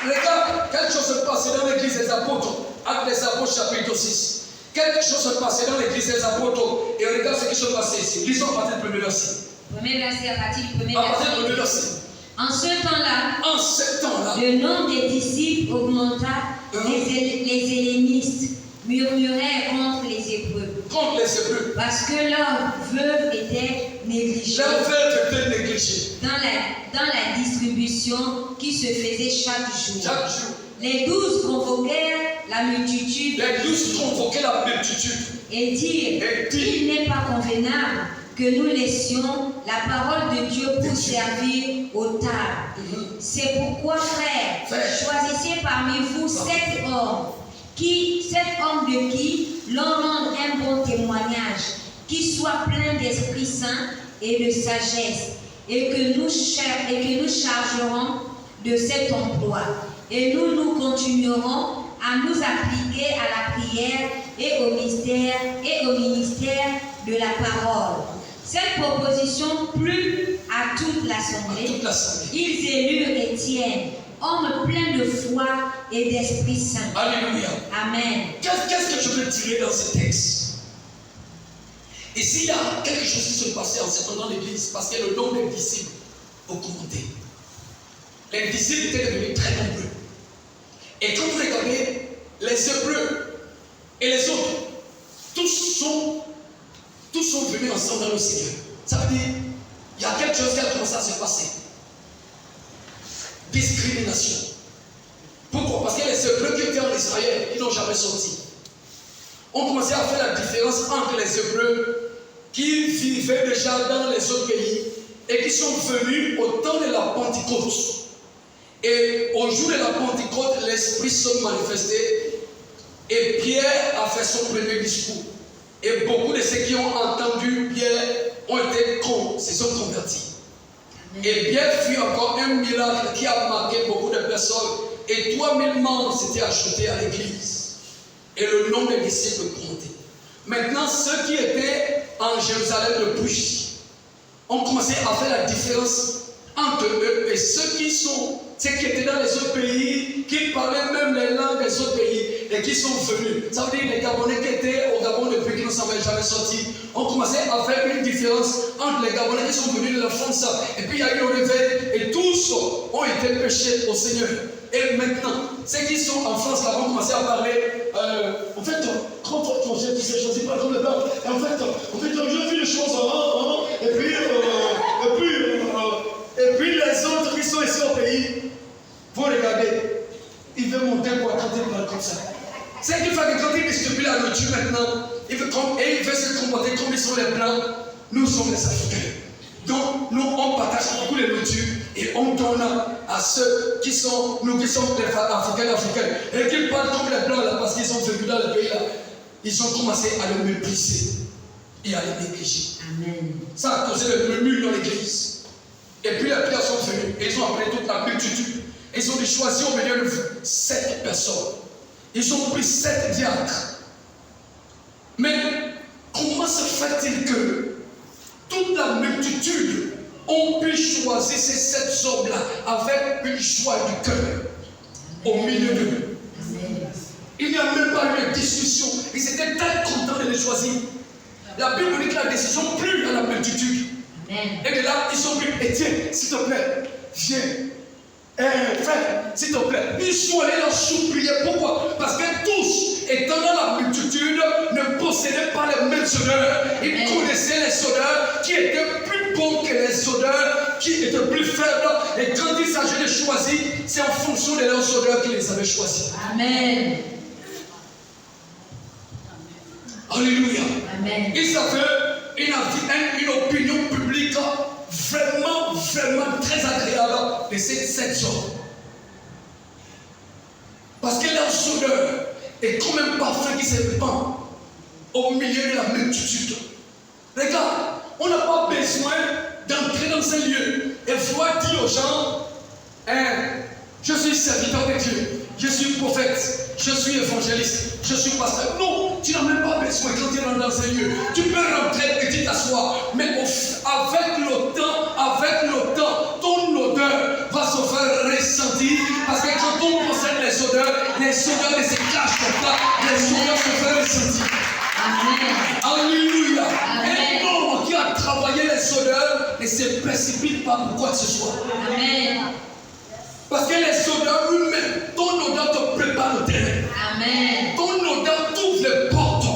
Regarde, quelque chose se passait dans l'église des apôtres, Actes des apôtres chapitre 6. Quelque chose se passait dans l'église des apôtres, et regarde ce qui se passait ici. Lisons à partir du premier verset. Premier verset, à partir du premier À partir du premier verset. verset. En ce temps-là, En ce temps-là, le nombre des disciples augmenta, les hellénistes murmuraient contre les Hébreux, contre les Hébreux, parce que leurs veuves étaient négligées leurs veuves étaient négligées. dans la distribution qui se faisait chaque jour. Chaque jour, Les 12 convoquèrent la multitude les 12 convoquaient la multitude et dirent, il n'est pas convenable que nous laissions la parole de Dieu pour servir aux tables. C'est pourquoi, frères, choisissez parmi vous 7 hommes de qui l'on rende un bon témoignage, qui soient pleins d'Esprit Saint et de sagesse, et que nous chargerons de cet emploi. Et nous continuerons à nous appliquer à la prière et au ministère de la parole. Cette proposition plut à toute l'assemblée. Ils élurent Étienne, homme plein de foi et d'Esprit Saint. Alléluia. Amen. Qu'est-ce que je veux tirer dans ce texte? Ici, il y a quelque chose qui se passait en ce temps dans l'église, parce que le nombre des disciples augmentait. Les disciples étaient devenus très nombreux. Et quand vous regardez, les Hébreux et les autres, tous sont venus ensemble dans le Seigneur. Ça veut dire, il y a quelque chose qui a commencé à se passer. Discrimination. Pourquoi? Parce que les Hébreux qui étaient en Israël, ils n'ont jamais sorti. On commençait à faire la différence entre les Hébreux qui vivaient déjà dans les autres pays et qui sont venus au temps de la Pentecôte. Et au jour de la Pentecôte, l'Esprit s'est manifesté et Pierre a fait son premier discours. Et beaucoup de ceux qui ont entendu Pierre se sont convertis. Et Pierre fit encore un miracle qui a marqué beaucoup de personnes. Et 3000 membres s'étaient ajoutés à l'église. Et le nombre des disciples comptait. Maintenant, ceux qui étaient en Jérusalem depuis ont commencé à faire la différence entre eux et ceux qui étaient dans les autres pays, qui parlaient même les langues des autres pays et qui sont venus. Ça veut dire les Gabonais qui étaient au Gabon depuis qu'ils ne s'en avaient jamais sorti ont commencé à faire une différence entre les Gabonais qui sont venus de la France. Et puis il y a eu le réveil et tous ont été péchés au Seigneur. Et maintenant, ceux qui sont en France là vont commencer à parler. En fait, quand tu sais choisi par exemple le blanc, en fait, j'ai vu les choses et puis les autres qui sont ici au pays, vous regardez, ils veulent monter pour attendre comme ça. C'est qu'il faut que quand ils distribuent la nourriture maintenant, ils veulent se comporter comme ils sont les blancs, nous sommes les Africains. Donc nous on partage beaucoup de nourriture et on donne à ceux qui sont les Africains et qui parlent comme les blancs là parce qu'ils sont venus dans le pays là. Ils ont commencé à le mépriser et à le négliger. Amen. Ça a causé le murmure dans l'église. Et puis les pierres sont venues et ils ont appelé toute la multitude. Ils ont choisi au milieu de 7 personnes. Ils ont pris 7 diacres. Mais comment se fait-il que toute la multitude ont pu choisir ces 7 hommes-là avec une joie du cœur au milieu d'eux? Il n'y a même pas eu de discussion. Ils étaient très contents de les choisir. La Bible dit que la décision plut à la multitude. Amen. Et que là, ils sont venus. Et tiens, s'il te plaît, viens. Frère, s'il te plaît. Ils sont allés leur supplier. Pourquoi? Parce que tous, étant dans la multitude, ne possédaient pas les mêmes odeurs. Ils connaissaient les odeurs qui étaient plus bons que les odeurs qui étaient plus faibles. Et quand il s'agit de choisir, c'est en fonction de leurs odeurs qu'ils les avaient choisis. Amen. Alléluia. Amen. Ils avaient une opinion publique vraiment très agréable de ces 7 hommes. Parce que leur odeur est comme un parfum qui se répand au milieu de la multitude. Regarde, on n'a pas besoin d'entrer dans ce lieu et vouloir dire aux gens, je suis serviteur de Dieu, je suis prophète, je suis évangéliste, je suis pasteur. Non, tu n'as même pas besoin quand tu rentres dans ce lieu. Tu peux rentrer et tu t'asseoir. Mais avec le temps, ton odeur va se faire ressentir. Parce que quand on possède les odeurs ne se cachent pas. Les odeurs se font ressentir. Amen. Alléluia. Amen. Un homme qui a travaillé les odeurs ne se précipite pas pour quoi que ce soit. Amen. Parce que les odeurs eux-mêmes, ton odeur te prépare le terrain. Amen. Ton odeur t'ouvre les portes.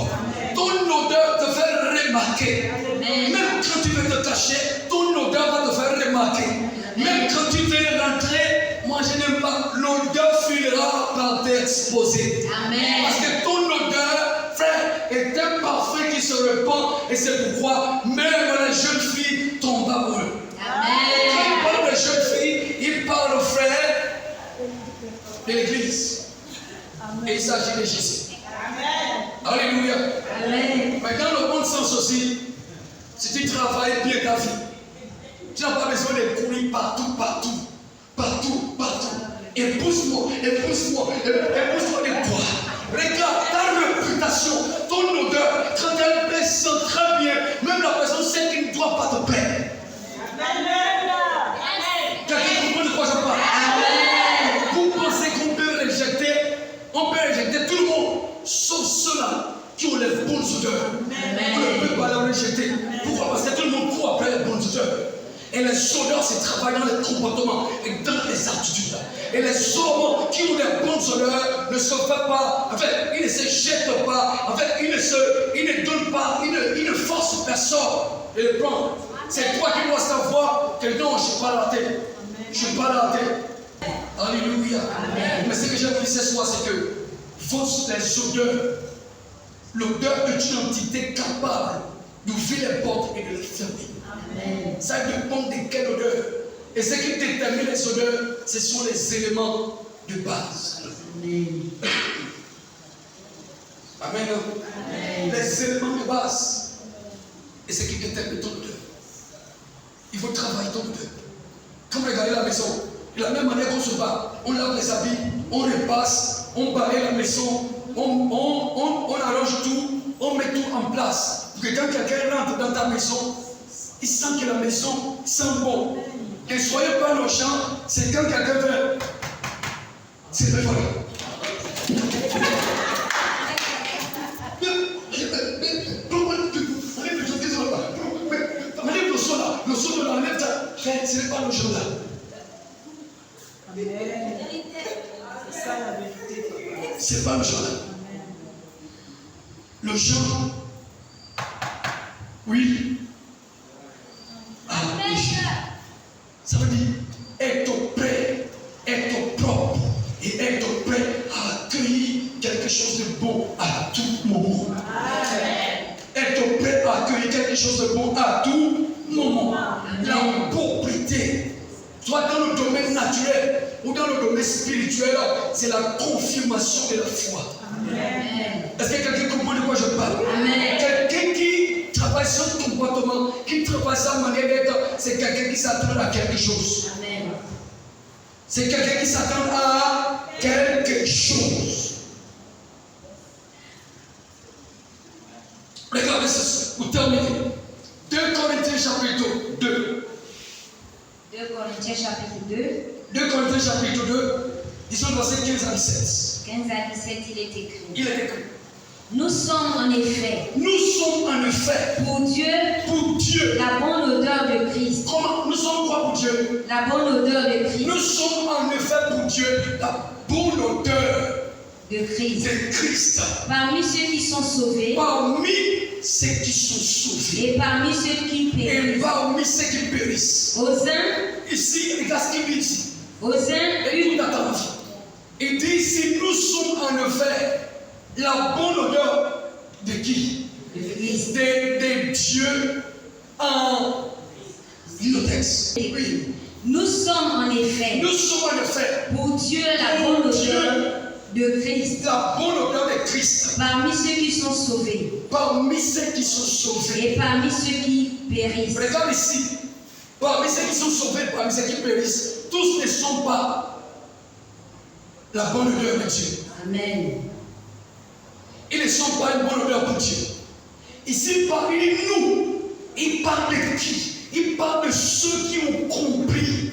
Ton odeur te fait remarquer. Amen. Même quand tu veux te cacher, ton odeur va te faire remarquer. Même quand tu veux rentrer, moi je n'aime pas, l'odeur finira par t'exposer. Amen. Parce que ton odeur, frère, est un parfum qui se répand. Et c'est pourquoi même les jeunes filles tombent amoureuses. Amen. Quand il parle de jeunes filles, il parle, frère, de l'église. Et il s'agit de Jésus. Alléluia. Amen. Mais dans le bon sens aussi, si tu travailles bien ta vie, tu n'as pas besoin de courir partout. Épouse-moi de quoi? Regarde ta réputation, ton odeur, quand elle descend très bien, même la personne sait qu'il ne doit pas te plaire. Quelqu'un comprend de quoi je parle? Amen. Vous pensez qu'on peut rejecter tout le monde, sauf ceux-là qui ont les bonnes odeurs. On ne peut pas les rejeter. Pourquoi? Parce que tout le monde court après les bonnes odeurs. Et les odeurs, c'est travailler dans les comportements et dans les attitudes. Et les hommes qui ont des bonnes odeurs ne se font pas, en fait, ils ne se jettent pas, en fait, ils ne donnent pas, ils ne forcent personne de le prendre. C'est toi qui dois savoir que non, je ne suis pas la tête. Je ne suis pas la tête. Alléluia. Mais ce que j'ai vu ce soir, c'est que les odeurs, l'odeur est une entité capable d'ouvrir les portes et de les fermer. Ça dépend de quelle odeur. Et ce qui détermine les odeurs, ce sont les éléments de base. Amen. Les éléments de base. Et ce qui détermine ton odeur. Il faut travailler ton odeur. Comme regarder la maison. De la même manière qu'on se bat, on lave les habits, on repasse, on balaye la maison, on arrange tout, on met tout en place. Pour que quand quelqu'un rentre dans ta maison, il sent que la maison sent bon. Ne soyez pas nonchalant, c'est quand quelqu'un veut. C'est le voilà. Le son de la lèvre, ce n'est pas le jour là. C'est pas le jour là. Le jour, oui. Ah, oui. Ça veut dire être prêt, être propre et être prêt à accueillir quelque chose de bon à tout moment. Être prêt à accueillir quelque chose de bon à tout moment. La propriété, soit dans le domaine naturel ou dans le domaine spirituel, c'est la confirmation de la foi. Est-ce que quelqu'un comprend de quoi je parle? Quelqu'un qui travaille son comportement, qui travaille sa manière d'être, c'est quelqu'un qui s'attend à quelque chose. C'est quelqu'un qui s'attend à quelque chose. Regardez ceci, pour terminer. 2 Corinthiens chapitre 2. 2 Corinthiens chapitre 2. 2 Corinthiens chapitre 2, ils sont versets 15 à 17. 15 à 17, il est écrit. Il est écrit. Nous sommes en effet pour Dieu la bonne odeur de Christ. Comment? Nous sommes quoi pour Dieu? La bonne odeur de Christ. Nous sommes en effet pour Dieu la bonne odeur De Christ. de Christ. Parmi ceux qui sont sauvés Parmi ceux qui sont sauvés et parmi ceux qui et périssent. parmi ceux qui périssent. Aux uns, Ici, regarde ce qu'il dit. aux uns, Écoute attention. Il dit ici, nous sommes en effet la bonne odeur de qui? de Christ. De Dieu en Inotex. Oui. Nous sommes en effet Nous sommes en effet pour Dieu la bonne odeur de Christ. la bonne odeur de Christ Parmi ceux qui sont sauvés parmi ceux qui sont sauvés. et parmi ceux qui périssent. Regarde ici. Parmi ceux qui sont sauvés, parmi ceux qui périssent, tous ne sont pas la bonne odeur de Dieu. Amen. Ils ne sont pas une bonne odeur pour Dieu. Ici, parmi nous, il parle de qui? Il parle de ceux qui ont compris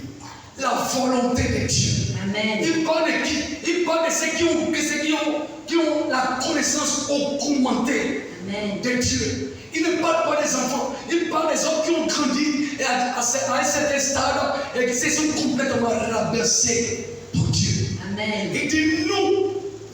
la volonté de Dieu. Amen. Il parle de qui? Il parle de ceux qui ont la connaissance augmentée Amen. de Dieu. Il ne parle pas des enfants, il parle des hommes qui ont grandi et à un certain stade et qui se sont complètement rabaissés pour Dieu. Amen. Il dit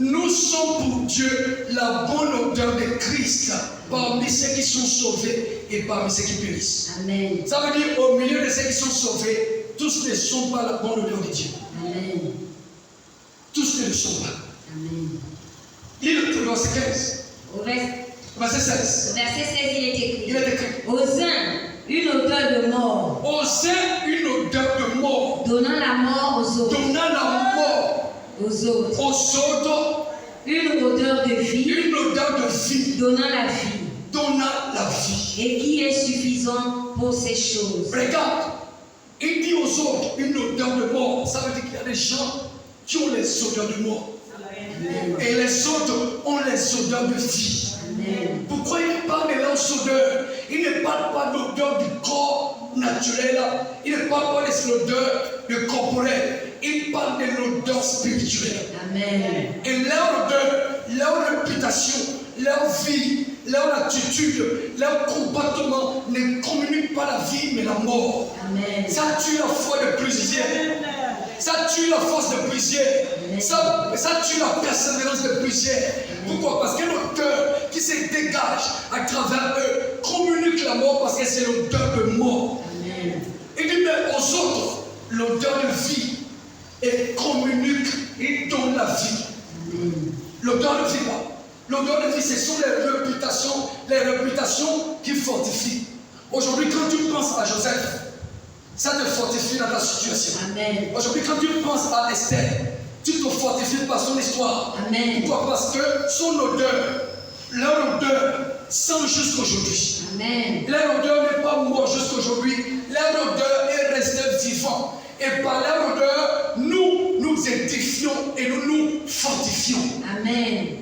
nous sommes pour Dieu la bonne odeur de Christ parmi ceux qui sont sauvés et parmi ceux qui périssent. Amen. Ça veut dire au milieu de ceux qui sont sauvés, tous ne sont pas la bonne odeur de Dieu. Amen. Tous ne le sont pas. Amen. Lis le verset 15, Au verset verset 16. 16, il est écrit. Il est écrit. Aux uns, une odeur de mort, Aux uns, une odeur de mort, donnant la mort aux autres. donnant la mort Aux autres. aux autres, Une odeur de vie, une odeur de vie, donnant la vie. donnant la vie. Et qui est suffisant pour ces choses. Regarde, il dit aux autres une odeur de mort. Ça veut dire qu'il y a des gens qui ont les odeurs de mort. Amen. Et les autres ont les odeurs de vie. Amen. Pourquoi il parle de leurs odeurs? Il ne parle pas d'odeur du corps naturel. Il ne parle pas de l'odeur du corporel. Il parle de l'odeur spirituelle. Amen. Et leur odeur, leur réputation, leur vie, leur attitude, leur comportement ne communiquent pas la vie mais la mort. Amen. Ça tue la foi de plusieurs. Ça tue la force de plusieurs. Ça tue la persévérance de plusieurs. Pourquoi? Parce que l'odeur qui se dégage à travers eux communique la mort parce que c'est l'odeur de mort. Amen. Il dit mais aux autres, l'odeur de vie et communique et donne la vie. Amen. L'odeur de vie, l'odeur de vie, ce sont les réputations qui fortifient. Aujourd'hui, quand tu penses à Joseph, ça te fortifie dans ta situation. Amen. Aujourd'hui, quand tu penses à Esther, tu te fortifies par son histoire. Amen. Pourquoi? Parce que son odeur, leur odeur, sent jusqu'aujourd'hui. Amen. Leur odeur n'est pas morte jusqu'aujourd'hui. Leur odeur est restée vivante. Et par leur odeur, nous édifions et nous fortifions. Amen.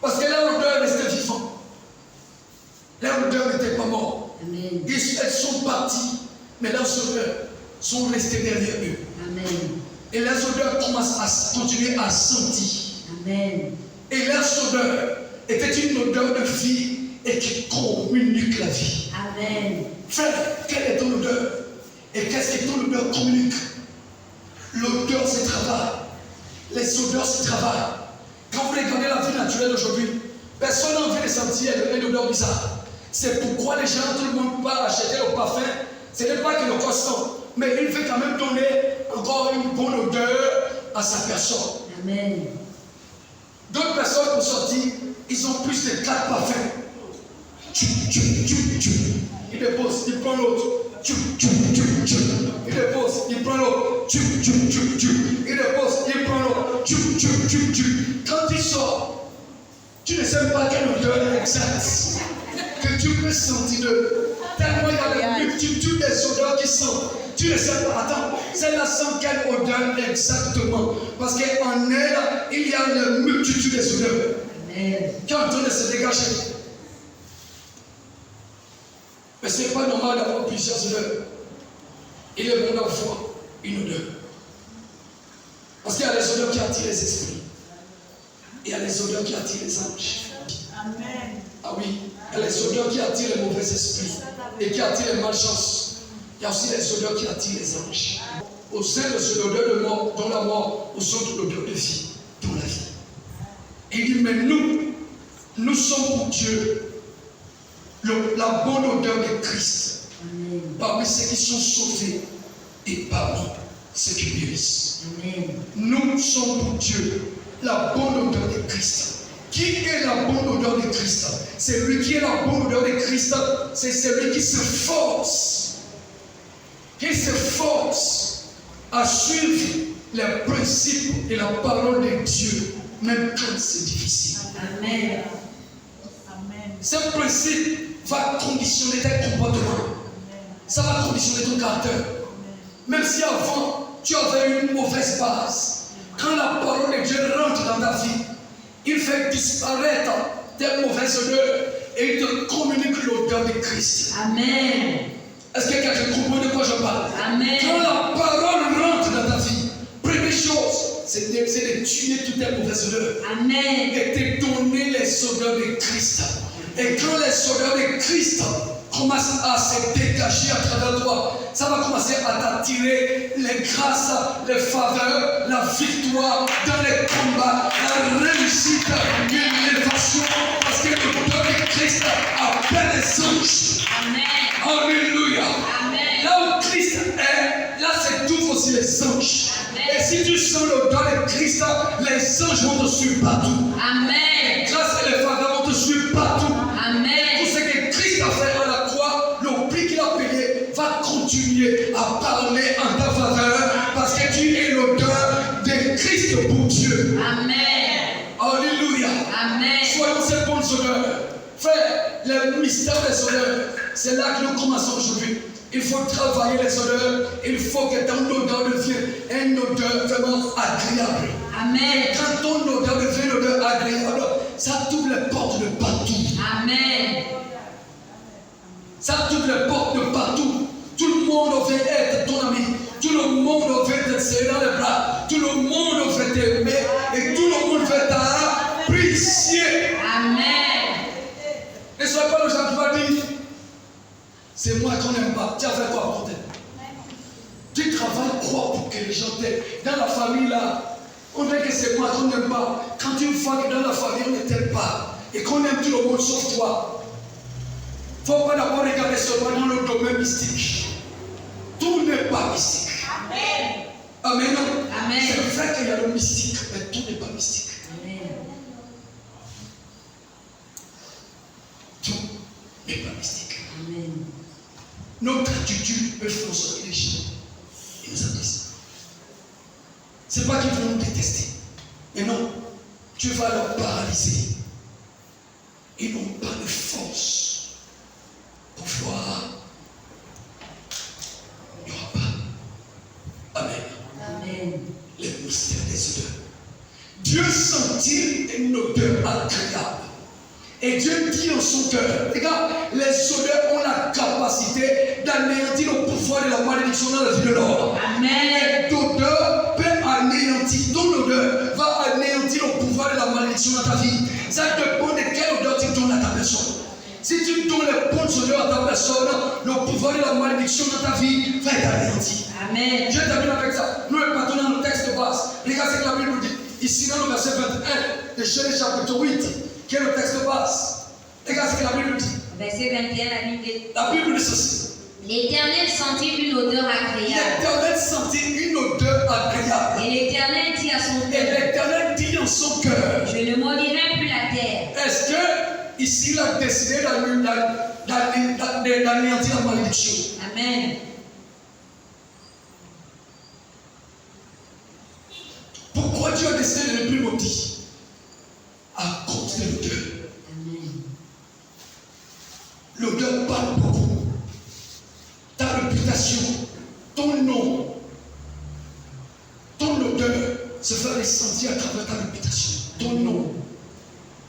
Parce que leur odeur est restée vivante. Leur odeur n'était pas morte. Amen. Elles sont parties, mais leurs odeurs sont restées derrière eux. Amen. Et leurs odeurs commencent à continuer à sentir. Amen. Et leur odeur était une odeur de vie et qui communique la vie. Amen. Frère, quelle est ton odeur? Et qu'est-ce que ton odeur communique? L'odeur se travaille. Les odeurs se travaillent. Quand vous regardez la vie naturelle aujourd'hui, personne n'a envie de sentir une odeur bizarre. C'est pourquoi les gens, tout le monde va acheter le parfum. Ce n'est pas que le corps sent, mais il veut quand même donner encore une bonne odeur à sa personne. Amen. D'autres personnes pour sortir, ils ont plus de 4 parfums. Il dépose, il prend l'autre. Il dépose, il prend l'autre. Il dépose, il prend l'autre. Quand il sort, tu ne sais pas quelle odeur exacte que tu peux sentir de. Tellement il y a la multitude des odeurs qui sentent. Tu ne sais pas, attends, celle-là sent quelle odeur exactement. Parce qu'en elle, il y a la multitude des odeurs qui est en train de se dégager. Mais ce n'est pas normal d'avoir plusieurs odeurs. Il est bon d'avoir une odeur. Parce qu'il y a les odeurs qui attirent les esprits. Et il y a les odeurs qui attirent les anges. Ah oui, il y a les odeurs qui attirent les mauvais esprits et qui attirent les malchances. Il y a aussi les odeurs qui attirent les anges. Au sein de cette odeur de mort, dans la mort, au sein de l'odeur de vie, dans la vie. Et il dit, mais nous sommes pour Dieu la bonne odeur de Christ. Amen. Parmi ceux qui sont sauvés et parmi ceux qui périssent. Amen. Nous sommes pour Dieu la bonne odeur de Christ. Qui est la bonne odeur de Christ? C'est lui qui est la bonne odeur de Christ. C'est celui qui s'efforce. Qui s'efforce à suivre les principes et la parole de Dieu, même quand c'est difficile. Amen. Ce principe va conditionner tes comportements. Ça va conditionner ton caractère. Même si avant, tu avais une mauvaise base. Quand la parole de Dieu rentre dans ta vie, il fait disparaître tes mauvaises odeurs et il te communique l'odeur de Christ. Amen. Est-ce que quelqu'un comprend de quoi je parle? Amen. Quand la parole rentre dans ta vie, première chose, c'est de tuer toutes tes mauvaises odeurs. Amen. Et te donner les odeurs de Christ. Et quand les odeurs de Christ commencent à se dégager à travers toi, ça va commencer à t'attirer les grâces, les faveurs, la victoire dans les combats, la réussite, l'élévation, parce que l'odeur de Christ appelle les anges. Amen. Alléluia. Amen. Là où Christ est, là s'étouffent aussi les anges. Amen. Et si tu sens l'odeur de Christ, les anges vont te suivre partout. Amen. Les grâces et les faveurs vont te suivre partout. Amen. Tout ce que Christ a fait à la croix, le prix qu'il a payé, va continuer à parler en ta faveur parce que tu es l'odeur de Christ pour Dieu. Amen. Alléluia. Amen. Soyons ces bonnes odeurs. Frère, le mystère des odeurs, c'est là que nous commençons aujourd'hui. Il faut travailler les odeurs. Il faut que ton odeur devienne une odeur vraiment agréable. Amen. Quand ton odeur devient une odeur agréable, ça t'ouvre les portes de partout. Amen. Ça t'ouvre les portes de partout. Tout le monde veut être ton ami. Tout le monde veut te serrer dans les bras. Tout le monde veut t'aimer. Et tout le monde veut t'apprécier. Amen. Ne sois pas le gens qui va dire, c'est moi qu'on n'aime pas. Tu as fait quoi pour t'aimer? Tu travailles quoi pour que les gens t'aiment? Dans la famille là, on dit que c'est moi qu'on n'aime pas. Quand une fois que dans la famille on ne t'aime pas et qu'on aime tout le monde sauf toi, il ne faut pas d'abord regarder seulement dans le domaine mystique. Tout n'est pas mystique. Amen. Amen. Amen. C'est vrai qu'il y a le mystique, mais tout n'est pas mystique. Amen. Tout n'est pas mystique. Amen. Notre attitude peut faire sortir les gens et nous apprécier. Ce n'est pas qu'ils vont nous détester. Mais non, Dieu va leur paralyser. Ils n'ont pas de force pour voir. Il n'y aura pas. Amen. Amen. Les mystères des odeurs. Dieu sentit une odeur agréable. Et Dieu dit en son cœur, regarde, les odeurs ont la capacité d'anéantir le pouvoir de la malédiction dans la vie de l'homme. Amen. L'odeur peut anéantir, ton odeur va anéantir le pouvoir de la malédiction dans ta vie. Ça dépend de quelle odeur tu donnes à ta personne. Si tu donnes les bonnes odeurs à ta personne, le pouvoir de la malédiction dans ta vie va être anéanti. Amen. Je termine avec ça. Nous partons dans le texte de base. Regarde ce que la Bible nous dit. Ici dans le verset 21 de Genèse chapitre 8. Qui est le texte de base? Regarde ce que la Bible dit. Verset 21, la Bible dit ceci. L'Éternel sentit une odeur agréable. L'Éternel sentit une odeur agréable. Et l'Éternel dit à son cœur. Et l'Éternel dit en son cœur. Je ne maudirai plus la terre. Est-ce que ici il a décidé d'anéantir la malédiction? Amen. Pourquoi Dieu a décidé de ne plus maudire? À cause de l'odeur. L'odeur parle beaucoup. Ta réputation, ton nom, ton odeur se fait ressentir à travers ta réputation, ton nom,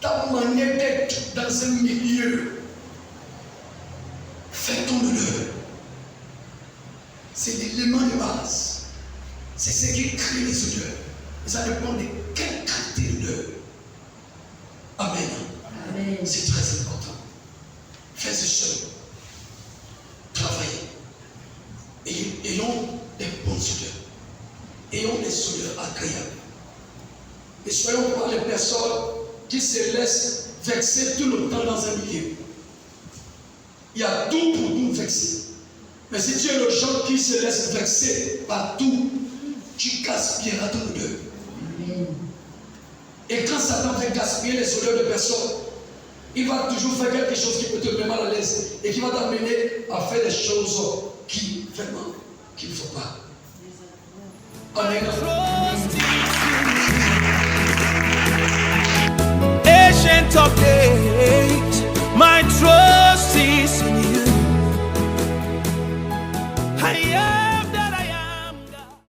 ta manière d'être dans un milieu. Fais ton odeur. C'est l'élément de base. C'est ce qui crée les odeurs. Ça dépend de quelle qualité d'odeur. Amen. Amen. C'est très important. Frères et sœurs, travaillez. Ayons des bonnes odeurs. Ayons des odeurs agréables. Et soyons pas les personnes qui se laissent vexer tout le temps dans un milieu. Il y a tout pour nous vexer. Mais si tu es le genre qui se laisse vexer par tout, tu gaspilleras ton odeur. Et quand Satan fait gaspiller les odeurs de personnes, il va toujours faire quelque chose qui peut te mettre mal à l'aise et qui va t'amener à faire des choses qui, vraiment, qu'il ne faut pas. Amen. Ancient of days.